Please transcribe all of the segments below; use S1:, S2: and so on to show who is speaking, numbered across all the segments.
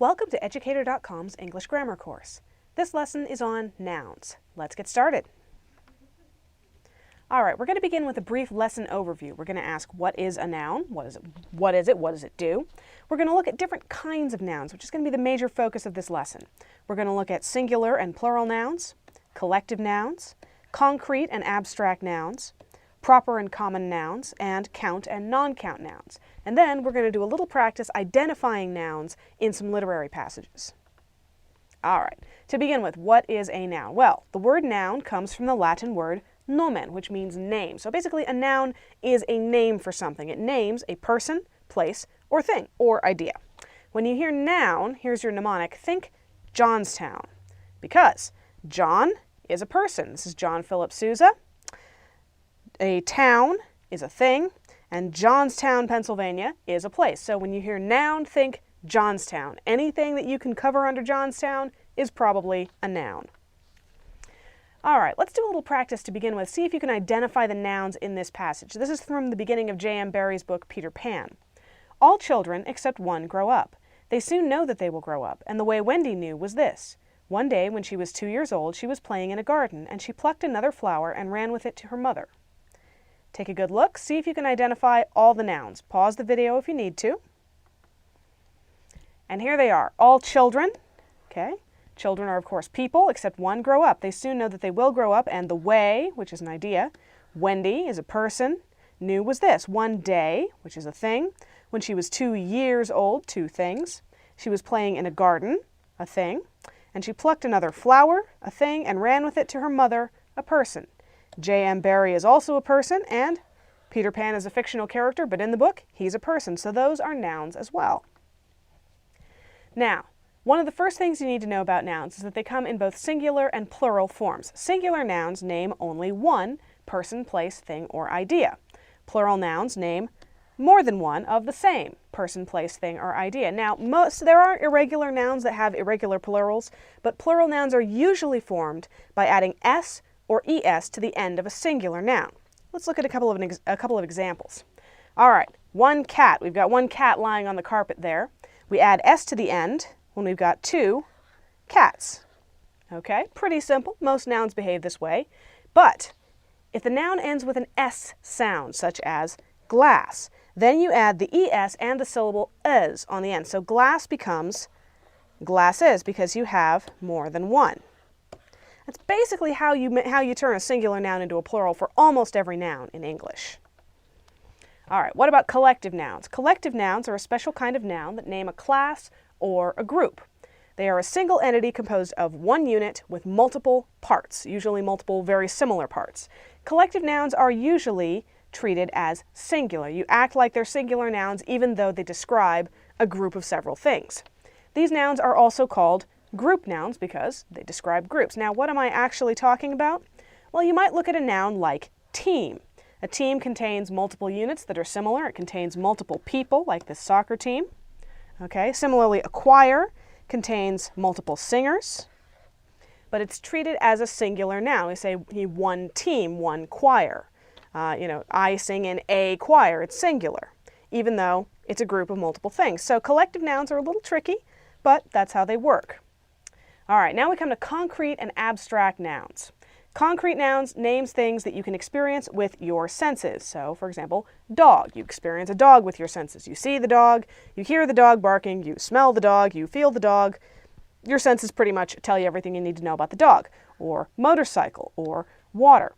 S1: Welcome to Educator.com's English Grammar course. This lesson is on nouns. Let's get started. All right, we're going to begin with a brief lesson overview. We're going to ask, what is a noun? What is it? What does it do? We're going to look at different kinds of nouns, which is going to be the major focus of this lesson. We're going to look at singular and plural nouns, collective nouns, concrete and abstract nouns, proper and common nouns, and count and non-count nouns. And then we're going to do a little practice identifying nouns in some literary passages. All right, to begin with, what is a noun? Well, the word noun comes from the Latin word nomen, which means name. So basically, a noun is a name for something. It names a person, place, or thing, or idea. When you hear noun, here's your mnemonic, think Johnstown, because John is a person. This is John Philip Sousa. A town is a thing, and Johnstown, Pennsylvania is a place. So when you hear noun, think Johnstown. Anything that you can cover under Johnstown is probably a noun. All right, let's do a little practice to begin with. See if you can identify the nouns in this passage. This is from the beginning of J.M. Barrie's book, Peter Pan. All children except one grow up. They soon know that they will grow up, and the way Wendy knew was this. One day, when she was 2 years old, she was playing in a garden, and she plucked another flower and ran with it to her mother. Take a good look. See if you can identify all the nouns. Pause the video if you need to. And here they are. All children. Okay. Children are, of course, people, except one grow up. They soon know that they will grow up. And the way, which is an idea. Wendy is a person. Knew was this. One day, which is a thing. When she was 2 years old, two things. She was playing in a garden, a thing. And she plucked another flower, a thing, and ran with it to her mother, a person. J.M. Barrie is also a person, and Peter Pan is a fictional character, but in the book, he's a person. So those are nouns as well. Now, one of the first things you need to know about nouns is that they come in both singular and plural forms. Singular nouns name only one person, place, thing, or idea. Plural nouns name more than one of the same person, place, thing, or idea. Now, there are irregular nouns that have irregular plurals, but plural nouns are usually formed by adding s or es to the end of a singular noun. Let's look at a couple of examples. All right, one cat. We've got one cat lying on the carpet there. We add s to the end when we've got two cats. Okay, pretty simple. Most nouns behave this way. But if the noun ends with an s sound, such as glass, then you add the es and the syllable es on the end. So glass becomes glasses because you have more than one. That's basically how you turn a singular noun into a plural for almost every noun in English. All right, what about collective nouns? Collective nouns are a special kind of noun that name a class or a group. They are a single entity composed of one unit with multiple parts, usually multiple very similar parts. Collective nouns are usually treated as singular. You act like they're singular nouns even though they describe a group of several things. These nouns are also called group nouns because they describe groups. Now, what am I actually talking about? Well, you might look at a noun like team. A team contains multiple units that are similar. It contains multiple people, like this soccer team. Okay, similarly, a choir contains multiple singers, but it's treated as a singular noun. We say one team, one choir. I sing in a choir. It's singular, even though it's a group of multiple things. So collective nouns are a little tricky, but that's how they work. All right, now we come to concrete and abstract nouns. Concrete nouns names things that you can experience with your senses. So, for example, dog. You experience a dog with your senses. You see the dog, you hear the dog barking, you smell the dog, you feel the dog. Your senses pretty much tell you everything you need to know about the dog. Or motorcycle, or water.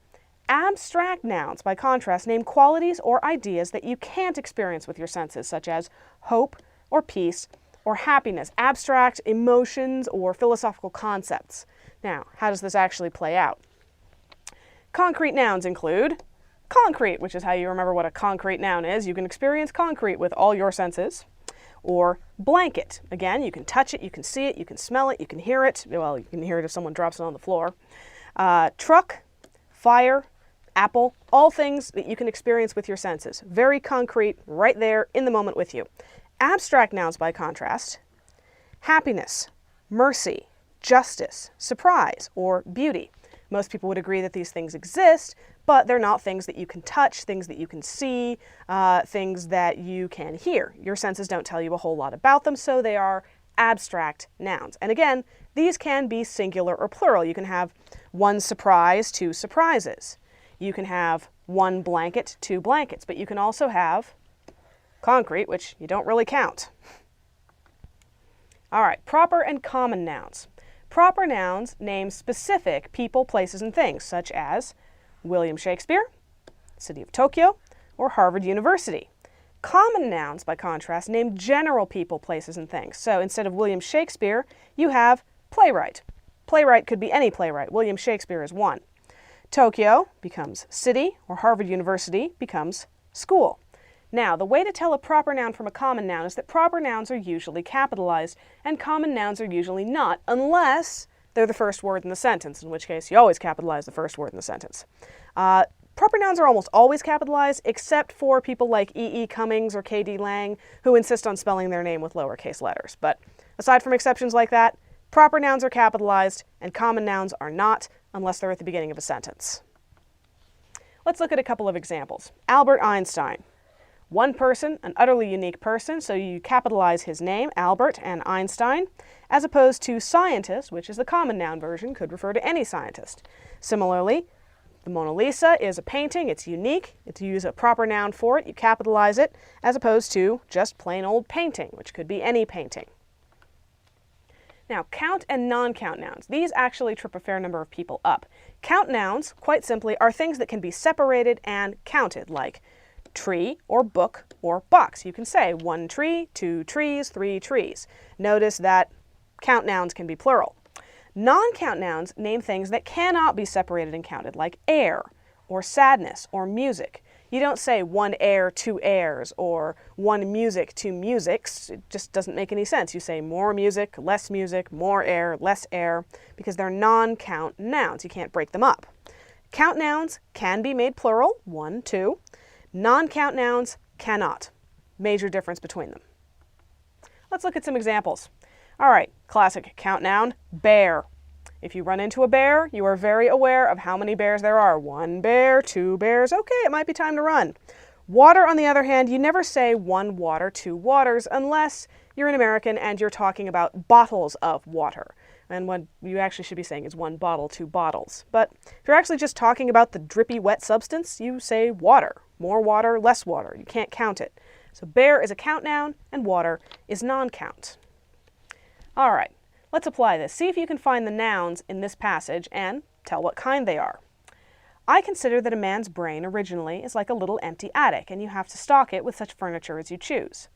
S1: Abstract nouns, by contrast, name qualities or ideas that you can't experience with your senses, such as hope or peace, or happiness, abstract emotions or philosophical concepts. Now, how does this actually play out? Concrete nouns include concrete, which is how you remember what a concrete noun is. You can experience concrete with all your senses. Or blanket. Again, you can touch it, you can see it, you can smell it, you can hear it. Well, you can hear it if someone drops it on the floor. Truck, fire, apple, all things that you can experience with your senses. Very concrete, right there in the moment with you. Abstract nouns, by contrast, happiness, mercy, justice, surprise, or beauty. Most people would agree that these things exist, but they're not things that you can touch, things that you can see, things that you can hear. Your senses don't tell you a whole lot about them, so they are abstract nouns. And again, these can be singular or plural. You can have one surprise, two surprises. You can have one blanket, two blankets. But you can also have concrete, which you don't really count. All right, proper and common nouns. Proper nouns name specific people, places, and things, such as William Shakespeare, City of Tokyo, or Harvard University. Common nouns, by contrast, name general people, places, and things. So instead of William Shakespeare, you have playwright. Playwright could be any playwright. William Shakespeare is one. Tokyo becomes city, or Harvard University becomes school. Now, the way to tell a proper noun from a common noun is that proper nouns are usually capitalized and common nouns are usually not, unless they're the first word in the sentence, in which case you always capitalize the first word in the sentence. Proper nouns are almost always capitalized, except for people like E.E. Cummings or K.D. Lang, who insist on spelling their name with lowercase letters. But aside from exceptions like that, proper nouns are capitalized and common nouns are not, unless they're at the beginning of a sentence. Let's look at a couple of examples. Albert Einstein. One person, an utterly unique person, so you capitalize his name, Albert and Einstein, as opposed to scientist, which is the common noun version, could refer to any scientist. Similarly, the Mona Lisa is a painting, it's unique, if you use a proper noun for it, you capitalize it, as opposed to just plain old painting, which could be any painting. Now, count and non-count nouns. These actually trip a fair number of people up. Count nouns, quite simply, are things that can be separated and counted, like tree or book or box. You can say one tree, two trees, three trees. Notice that count nouns can be plural. Non-count nouns name things that cannot be separated and counted, like air or sadness or music. You don't say one air, two airs, or one music, two musics. It just doesn't make any sense. You say more music, more air, less air, because they're non-count nouns. You can't break them up. Count nouns can be made plural, one, two. Non-count nouns cannot. Major difference between them. Let's look at some examples. All right, classic count noun, bear. If you run into a bear, you are very aware of how many bears there are. One bear, two bears, okay, it might be time to run. Water, on the other hand, you never say one water, two waters, unless you're an American and you're talking about bottles of water. And what you actually should be saying is one bottle, two bottles. But if you're actually just talking about the drippy wet substance, you say water. More water, less water. You can't count it. So bear is a count noun and water is non-count. All right, let's apply this. See if you can find the nouns in this passage and tell what kind they are. I consider that a man's brain originally is like a little empty attic, and you have to stock it with such furniture as you choose.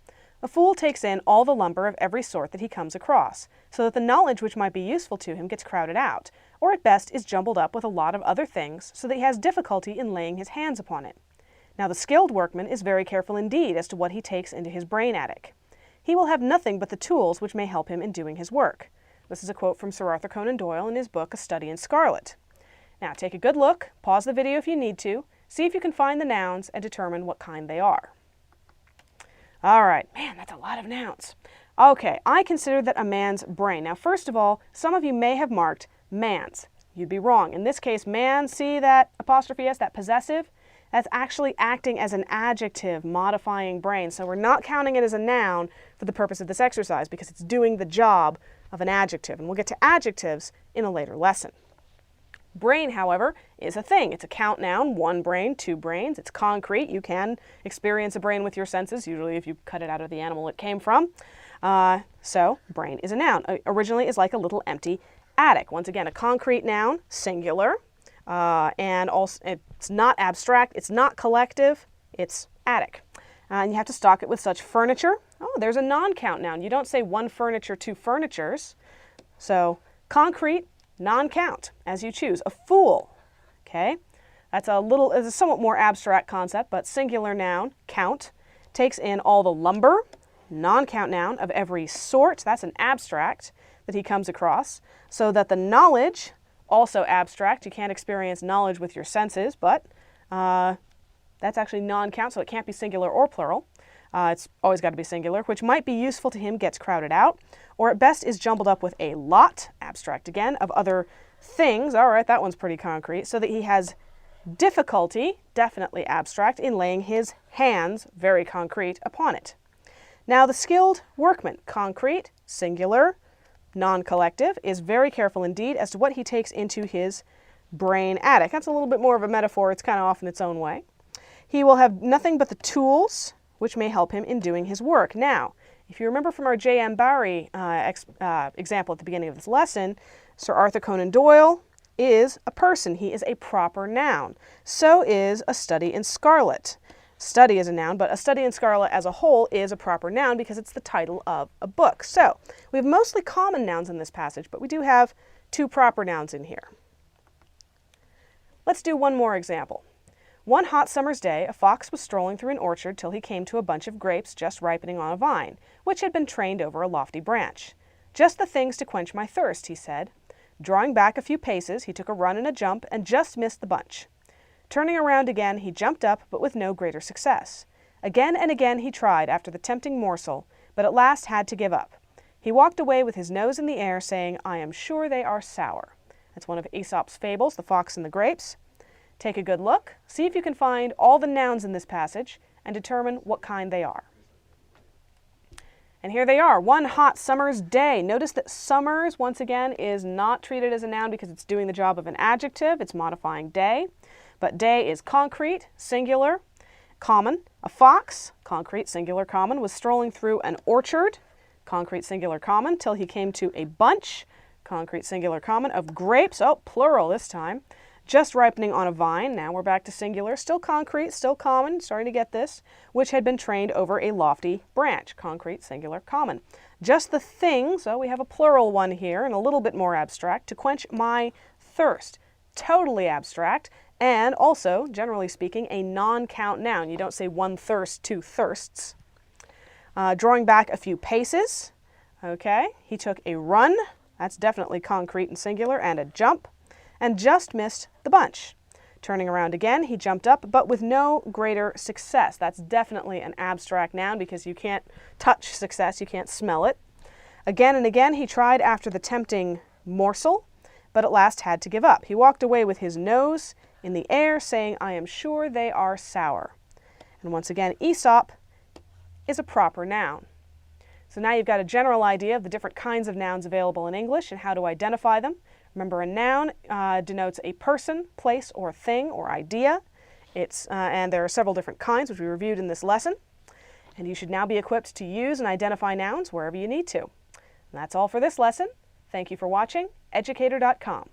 S1: A fool takes in all the lumber of every sort that he comes across, so that the knowledge which might be useful to him gets crowded out, or at best is jumbled up with a lot of other things, so that he has difficulty in laying his hands upon it. Now the skilled workman is very careful indeed as to what he takes into his brain attic. He will have nothing but the tools which may help him in doing his work. This is a quote from Sir Arthur Conan Doyle in his book A Study in Scarlet. Now take a good look, pause the video if you need to, see if you can find the nouns and determine what kind they are. All right, man, that's a lot of nouns. Okay, I consider that a man's brain. Now, first of all, some of you may have marked man's. You'd be wrong. In this case, man, see that apostrophe S, that possessive? That's actually acting as an adjective, modifying brain. So we're not counting it as a noun for the purpose of this exercise because it's doing the job of an adjective. And we'll get to adjectives in a later lesson. Brain, however, is a thing. It's a count noun, one brain, two brains. It's concrete. You can experience a brain with your senses, usually if you cut it out of the animal it came from. So brain is a noun. Originally is like a little empty attic. Once again, a concrete noun, singular, and also it's not abstract, it's not collective, it's attic. And you have to stock it with such furniture. Oh, there's a non-count noun. You don't say one furniture, two furnitures. So concrete, non-count, as you choose. A fool, okay? It's a somewhat more abstract concept, but singular noun, count, takes in all the lumber, non-count noun of every sort, that's an abstract that he comes across, so that the knowledge, also abstract, you can't experience knowledge with your senses, but that's actually non-count, so it can't be singular or plural. It's always got to be singular, which might be useful to him, gets crowded out, or at best is jumbled up with a lot, abstract again, of other things. All right, that one's pretty concrete, so that he has difficulty, definitely abstract, in laying his hands, very concrete, upon it. Now the skilled workman, concrete, singular, non-collective, is very careful indeed as to what he takes into his brain attic. That's a little bit more of a metaphor. It's kind of off in its own way. He will have nothing but the tools which may help him in doing his work. Now, if you remember from our J.M. Barrie example at the beginning of this lesson, Sir Arthur Conan Doyle is a person. He is a proper noun. So is A Study in Scarlet. Study is a noun, but A Study in Scarlet as a whole is a proper noun because it's the title of a book. So we have mostly common nouns in this passage, but we do have two proper nouns in here. Let's do one more example. One hot summer's day, a fox was strolling through an orchard till he came to a bunch of grapes just ripening on a vine, which had been trained over a lofty branch. "Just the things to quench my thirst," he said. Drawing back a few paces, he took a run and a jump and just missed the bunch. Turning around again, he jumped up, but with no greater success. Again and again he tried after the tempting morsel, but at last had to give up. He walked away with his nose in the air, saying, "I am sure they are sour." That's one of Aesop's fables, The Fox and the Grapes. Take a good look, see if you can find all the nouns in this passage, and determine what kind they are. And here they are, one hot summer's day. Notice that summers, once again, is not treated as a noun because it's doing the job of an adjective. It's modifying day. But day is concrete, singular, common. A fox, concrete, singular, common, was strolling through an orchard, concrete, singular, common, till he came to a bunch, concrete, singular, common, of grapes, oh, plural this time, just ripening on a vine. Now we're back to singular, still concrete, still common, starting to get this, which had been trained over a lofty branch, concrete, singular, common. Just the things, so we have a plural one here and a little bit more abstract, to quench my thirst. Totally abstract, and also, generally speaking, a non-count noun. You don't say one thirst, two thirsts. Drawing back a few paces, okay, he took a run, that's definitely concrete and singular, and a jump, and just missed the bunch. Turning around again, he jumped up, but with no greater success. That's definitely an abstract noun because you can't touch success, you can't smell it. Again and again, he tried after the tempting morsel, but at last had to give up. He walked away with his nose in the air, saying, "I am sure they are sour." And once again, Aesop is a proper noun. So now you've got a general idea of the different kinds of nouns available in English and how to identify them. Remember, a noun denotes a person, place, or thing, or idea. And there are several different kinds, which we reviewed in this lesson. And you should now be equipped to use and identify nouns wherever you need to. And that's all for this lesson. Thank you for watching. Educator.com.